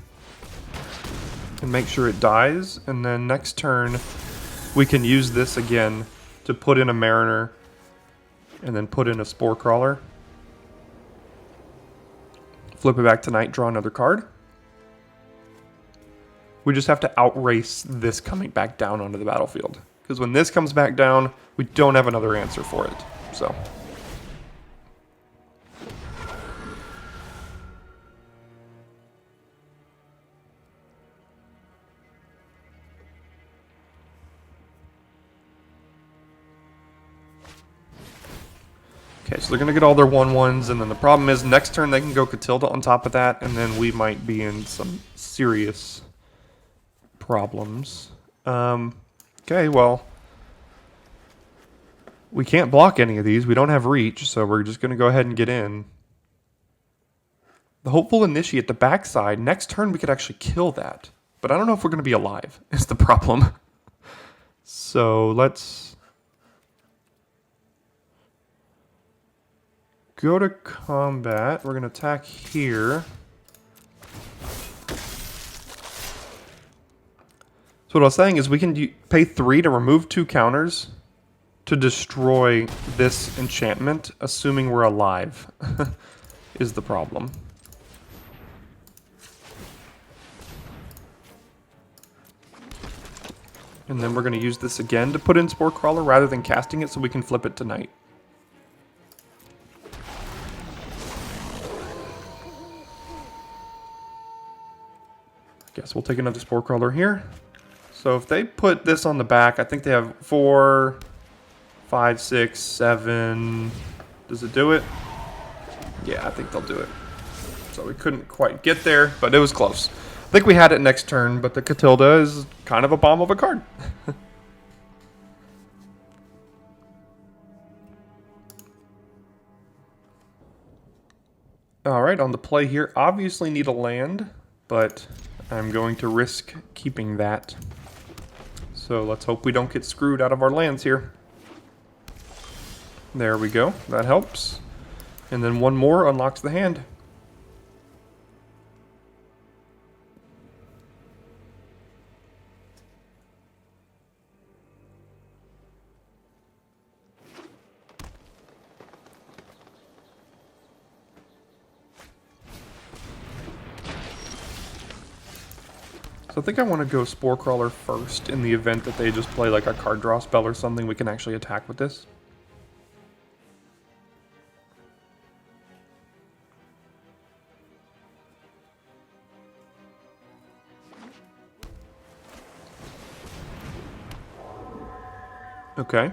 Speaker 1: And make sure it dies. And then next turn, we can use this again to put in a Mariner. And then put in a Spore Crawler. Flip it back to Knight, draw another card. We just have to outrace this coming back down onto the battlefield. Because when this comes back down, we don't have another answer for it. So. Okay, so they're going to get all their 1/1s, and then the problem is next turn they can go Catilda on top of that, and then we might be in some serious problems. Okay, well, we can't block any of these. We don't have reach, so we're just going to go ahead and get in. The Hopeful Initiate, the backside, next turn we could actually kill that. But I don't know if we're going to be alive, is the problem. So let's go to combat. We're going to attack here. So what I was saying is we can pay 3 to remove 2 counters to destroy this enchantment, assuming we're alive, is the problem. And then we're going to use this again to put in Spore Crawler rather than casting it so we can flip it tonight. Guess we'll take another Spore Crawler here. So if they put this on the back, I think they have 4, 5, 6, 7. Does it do it? Yeah, I think they'll do it. So we couldn't quite get there, but it was close. I think we had it next turn, but the Catilda is kind of a bomb of a card. Alright, on the play here, obviously need a land, but I'm going to risk keeping that. So let's hope we don't get screwed out of our lands here. There we go, that helps. And then one more unlocks the hand. So I think I want to go Spore Crawler first in the event that they just play like a card draw spell or something we can actually attack with this. Okay.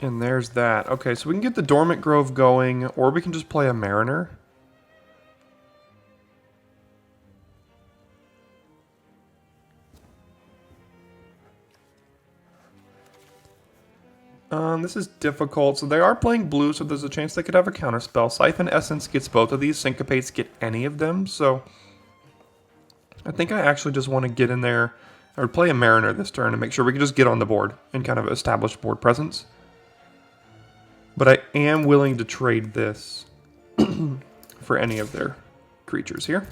Speaker 1: And there's that. Okay, so we can get the Dormant Grove going, or we can just play a Mariner. This is difficult. So they are playing blue, so there's a chance they could have a counterspell. Siphon Essence gets both of these. Syncopates get any of them. So I think I actually just want to get in there. I would play a Mariner this turn and make sure we can just get on the board and kind of establish board presence. But I am willing to trade this for any of their creatures here.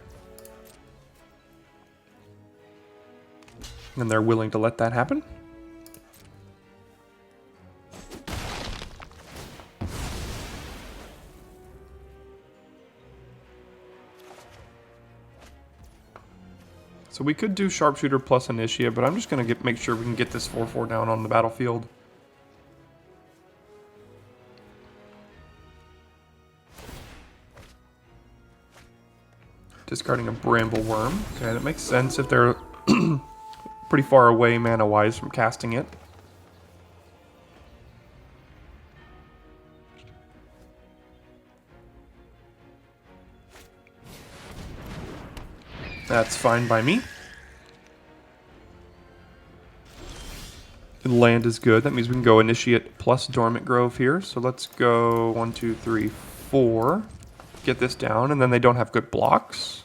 Speaker 1: And they're willing to let that happen. So we could do Sharpshooter plus Initiate, but I'm just going to make sure we can get this 4/4 down on the battlefield. Discarding a Bramble Worm. Okay, that makes sense if they're pretty far away mana-wise from casting it. That's fine by me. And land is good. That means we can go Initiate plus Dormant Grove here. So let's go 1, 2, 3, 4. Get this down, and then they don't have good blocks.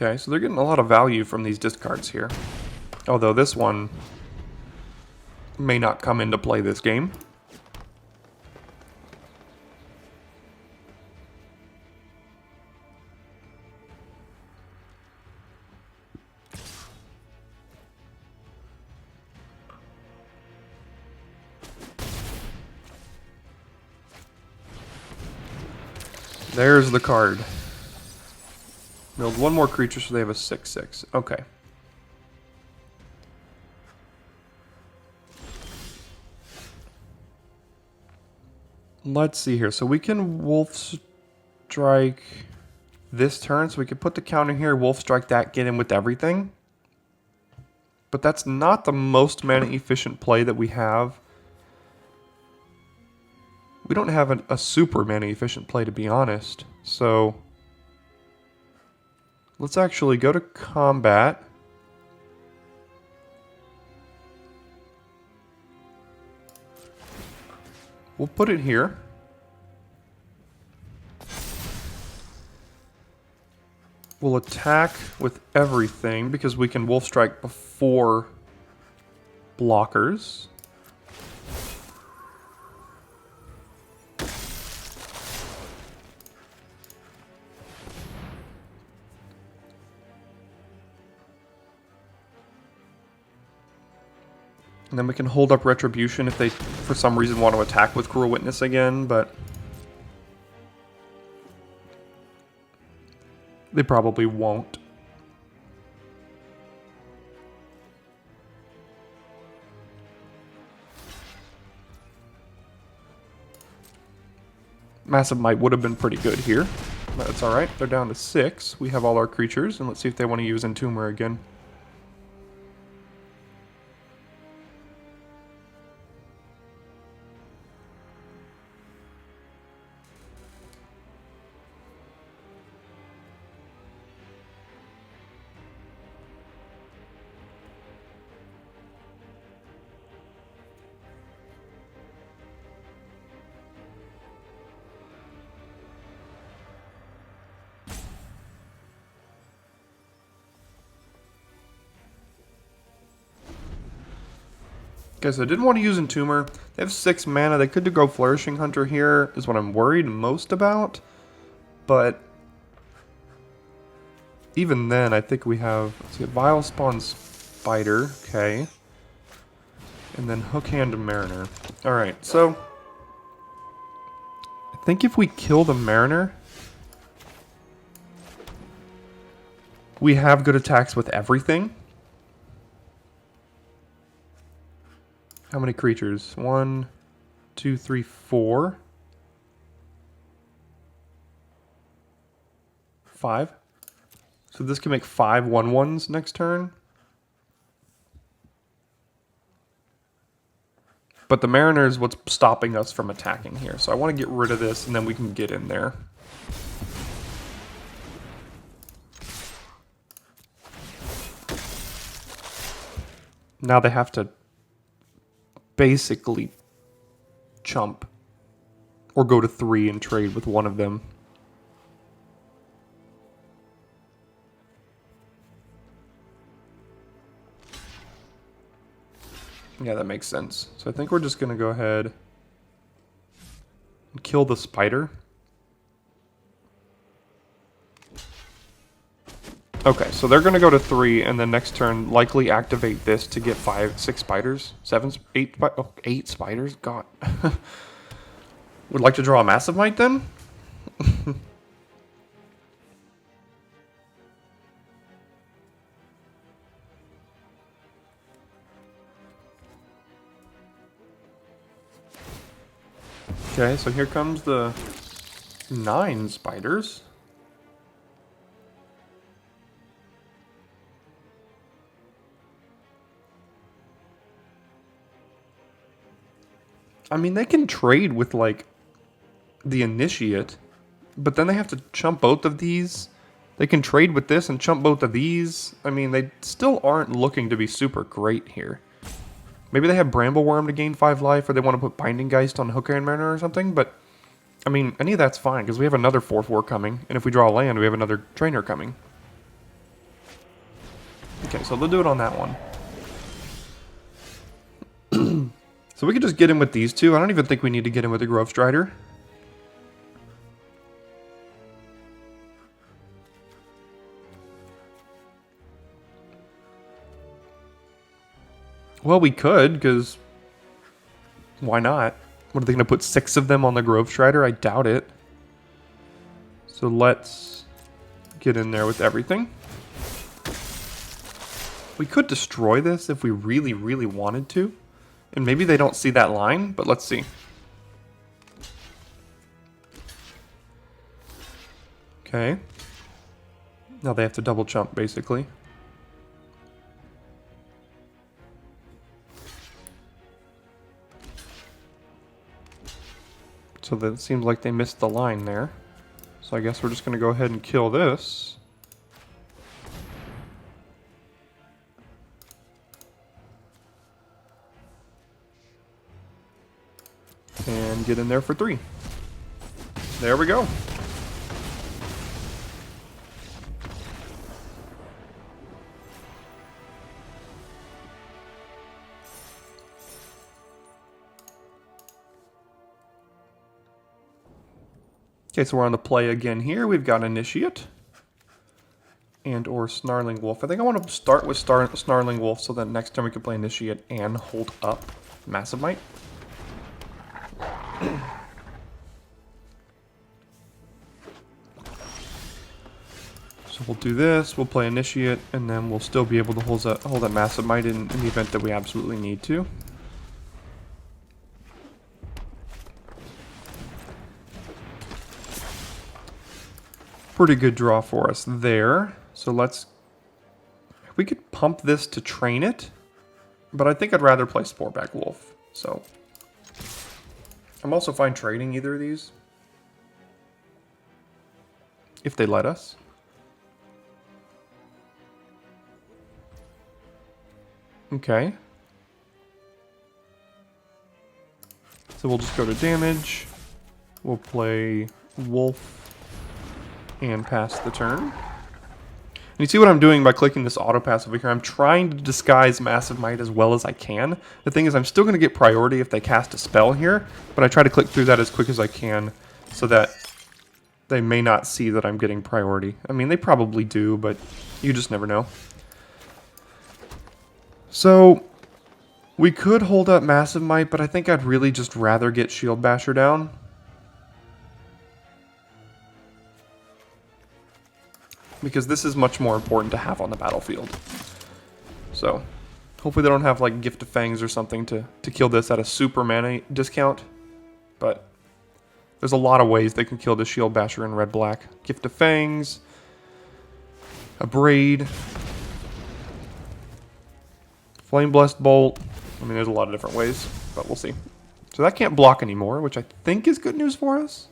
Speaker 1: Okay, so they're getting a lot of value from these discards here. Although this one may not come into play this game. There's the card. Build one more creature so they have a 6/6. Okay. Let's see here. So we can Wolf Strike this turn. So we could put the counter here, Wolf Strike that, get in with everything. But that's not the most mana efficient play that we have. We don't have a super mana efficient play, to be honest. So let's actually go to combat. We'll put it here. We'll attack with everything because we can Wolf Strike before blockers. And then we can hold up Retribution if they, for some reason, want to attack with Cruel Witness again, but they probably won't. Massive Might would have been pretty good here. But that's alright. They're down to 6. We have all our creatures, and let's see if they want to use Entomber again. Okay, so I didn't want to use Entomber. They have 6 mana. They could go Flourishing Hunter here, is what I'm worried most about. But even then, I think we have, let's see, Vile Spawn Spider, okay. And then Hookhand Mariner. Alright, so I think if we kill the Mariner, we have good attacks with everything. How many creatures? 1, 2, 3, 4. 5. So this can make 5 1/1s next turn. But the Mariner is what's stopping us from attacking here. So I want to get rid of this and then we can get in there. Now they have to basically chump or go to 3 and trade with one of them. Yeah, that makes sense. So I think we're just going to go ahead and kill the spider. Okay, so they're going to go to 3, and then next turn likely activate this to get 5, 6 spiders, 7, 8, 8 spiders. God, would like to draw a Massive Might then. Okay, so here comes the 9 spiders. I mean, they can trade with, like, the Initiate, but then they have to chump both of these. They can trade with this and chump both of these. I mean, they still aren't looking to be super great here. Maybe they have Brambleworm to gain 5 life, or they want to put Binding Geist on Hookhand Mariner or something, but, I mean, any of that's fine, because we have another 4/4 coming, and if we draw a land, we have another Trainer coming. Okay, so they'll do it on that one. So we could just get in with these two. I don't even think we need to get in with the Grove Strider. Well, we could, because why not? What, are they going to put 6 of them on the Grove Strider? I doubt it. So let's get in there with everything. We could destroy this if we really, really wanted to. And maybe they don't see that line, but let's see. Okay. Now they have to double jump, basically. So that it seems like they missed the line there. So I guess we're just going to go ahead and kill this. And get in there for 3. There we go. Okay, so we're on the play again here. We've got Initiate and or Snarling Wolf. I think I want to start with Snarling Wolf so that next time we can play Initiate and hold up Massive Might. So we'll do this, we'll play Initiate, and then we'll still be able to hold that Massive Might in the event that we absolutely need to. Pretty good draw for us there. So we could pump this to train it, but I think I'd rather play Sporeback Wolf. So I'm also fine trading either of these, if they let us. Okay. So we'll just go to damage. We'll play Wolf and pass the turn. And you see what I'm doing by clicking this auto pass over here? I'm trying to disguise Massive Might as well as I can. The thing is, I'm still going to get priority if they cast a spell here, but I try to click through that as quick as I can so that they may not see that I'm getting priority. I mean, they probably do, but you just never know. So we could hold up Massive Might, but I think I'd really just rather get Shield Basher down. Because this is much more important to have on the battlefield. So, hopefully they don't have like Gift of Fangs or something to kill this at a super mana discount. But there's a lot of ways they can kill this Shield Basher in red-black. Gift of Fangs, a Braid, Flame Blessed Bolt. I mean, there's a lot of different ways, but we'll see. So that can't block anymore, which I think is good news for us,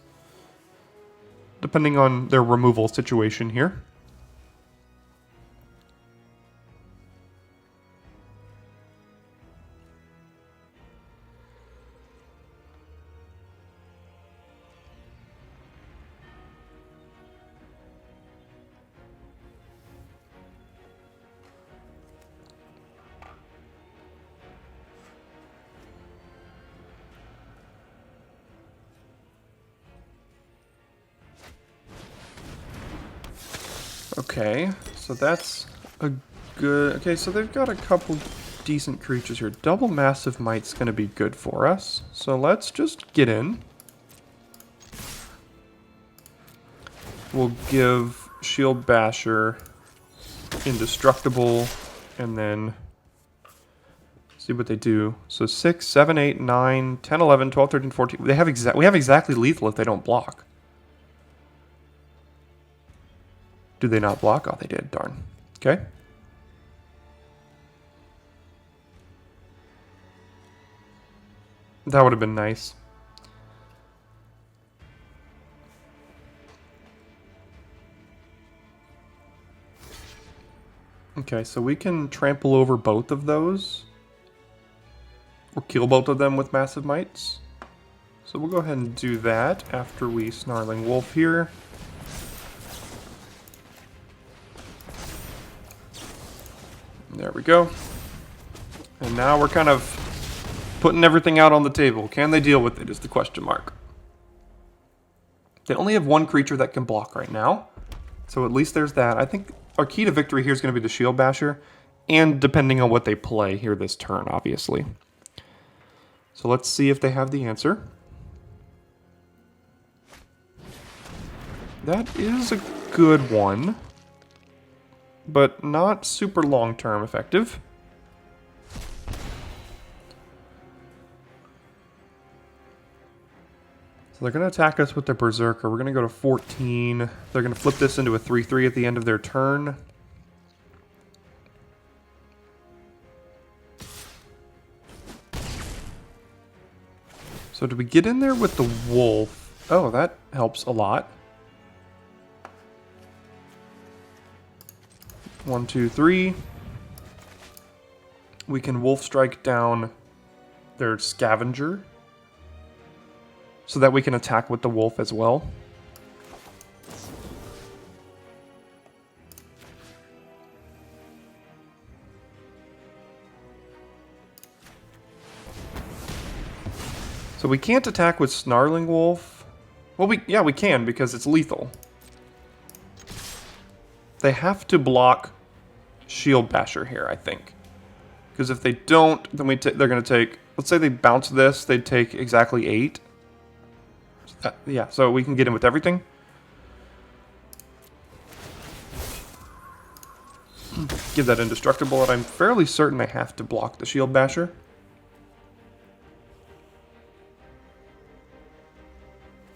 Speaker 1: depending on their removal situation here. Okay, so that's a good... Okay, so they've got a couple decent creatures here. Double Massive Might's going to be good for us. So let's just get in. We'll give Shield Basher Indestructible, and then see what they do. So 6, 7, 8, 9, 10, 11, 12, 13, 14. We have exactly lethal if they don't block. Do they not block? Oh, they did. Darn. Okay. That would have been nice. Okay, so we can trample over both of those. Or kill both of them with Massive Mights. So we'll go ahead and do that after we Snarling Wolf here. There we go. And now we're kind of putting everything out on the table. Can they deal with it is the question mark. They only have one creature that can block right now. So at least there's that. I think our key to victory here is going to be the Shield Basher. And depending on what they play here this turn, obviously. So let's see if they have the answer. That is a good one, but not super long-term effective. So they're going to attack us with their Berserker. We're going to go to 14. They're going to flip this into a 3/3 at the end of their turn. So do we get in there with the wolf? Oh, that helps a lot. 1, 2, 3. We can wolf strike down their scavenger, so that we can attack with the wolf as well. So we can't attack with Snarling Wolf. Well, we can because it's lethal. They have to block Shield Basher here, I think. Because if they don't, then they're going to take... Let's say they bounce this, they'd take exactly 8. Yeah, so we can get in with everything. Give that indestructible, and I'm fairly certain I have to block the Shield Basher.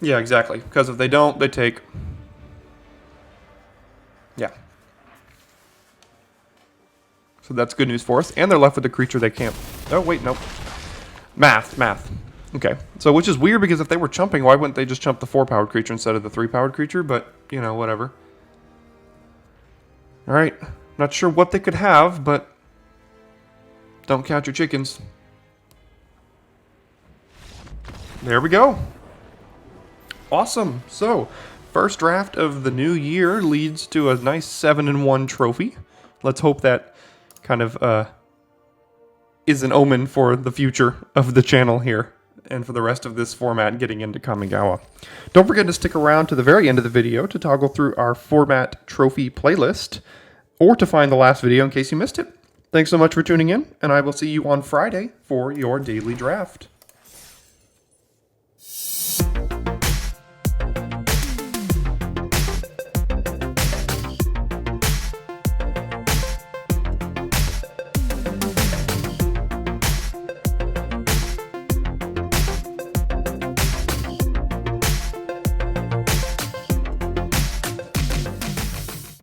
Speaker 1: Yeah, exactly. Because if they don't, they take... Yeah. So that's good news for us. And they're left with a creature they can't... Oh, wait, nope. Math. Okay. So, which is weird because if they were chumping, why wouldn't they just chump the 4-powered creature instead of the 3-powered creature? But, you know, whatever. Alright. Not sure what they could have, but... Don't count your chickens. There we go. Awesome. So, first draft of the new year leads to a nice 7-1 trophy. Let's hope that kind of is an omen for the future of the channel here and for the rest of this format getting into Kamigawa. Don't forget to stick around to the very end of the video to toggle through our format trophy playlist or to find the last video in case you missed it. Thanks so much for tuning in, and I will see you on Friday for your daily draft.